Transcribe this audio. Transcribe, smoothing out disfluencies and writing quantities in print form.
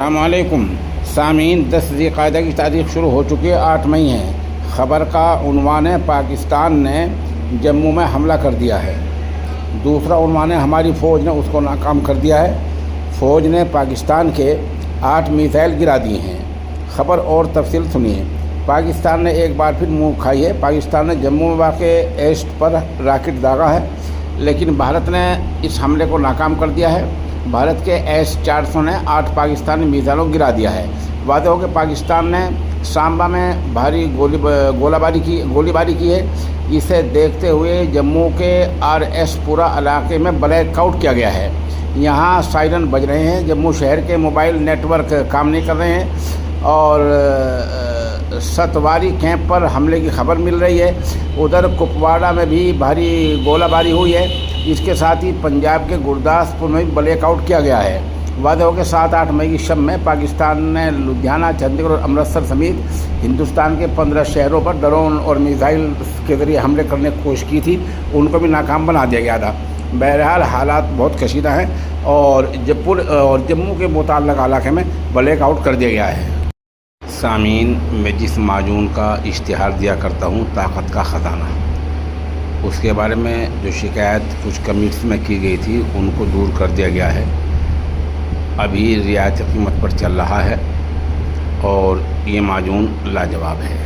السلام سامعین 10 ذی القعدہ کی تاریخ شروع ہو چکی ہے، 8 مئی ہے۔ خبر کا عنوان ہے پاکستان نے جموں میں حملہ کر دیا ہے۔ دوسرا عنوان ہے ہماری فوج نے اس کو ناکام کر دیا ہے۔ فوج نے پاکستان کے 8 میزائل گرا دیے ہیں۔ خبر اور تفصیل سنیے۔ پاکستان نے ایک بار پھر منہ کھائی ہے۔ پاکستان نے جموں میں واقع ایسٹ پر راکٹ داغا ہے، لیکن بھارت نے اس حملے کو ناکام کر دیا ہے۔ بھارت کے S-400 نے 8 پاکستانی میزائلوں کو گرا دیا ہے۔ واضح ہو کہ پاکستان نے سامبا میں بھاری گولی باری کی ہے۔ اسے دیکھتے ہوئے جموں کے RS پورا علاقے میں بلیک آؤٹ کیا گیا ہے۔ یہاں سائرن بج رہے ہیں۔ جموں شہر کے موبائل نیٹ ورک کام نہیں کر رہے ہیں اور ستواری کیمپ پر حملے کی خبر مل رہی ہے۔ ادھر کپواڑہ میں بھی بھاری گولہ باری ہوئی ہے۔ اس کے ساتھ ہی پنجاب کے گرداسپور میں بھی بلیک آؤٹ کیا گیا ہے۔ واضح ہو کہ 7-8 مئی کی شب میں پاکستان نے لدھیانہ، چنڈی گڑھ اور امرتسر سمیت ہندوستان کے 15 شہروں پر ڈرون اور میزائل کے ذریعے حملے کرنے کی کوشش کی تھی، ان کو بھی ناکام بنا دیا گیا تھا۔ بہرحال حالات بہت کشیدہ ہیں اور جموں کے متعلقہ علاقے میں بلیک آؤٹ کر دیا گیا ہے۔ سامعین، میں جس معجون کا اشتہار دیا کرتا ہوں، طاقت کا خزانہ، اس کے بارے میں جو شکایت کچھ کمیٹس میں کی گئی تھی ان کو دور کر دیا گیا ہے۔ ابھی رعایتی قیمت پر چل رہا ہے اور یہ معجون لاجواب ہے۔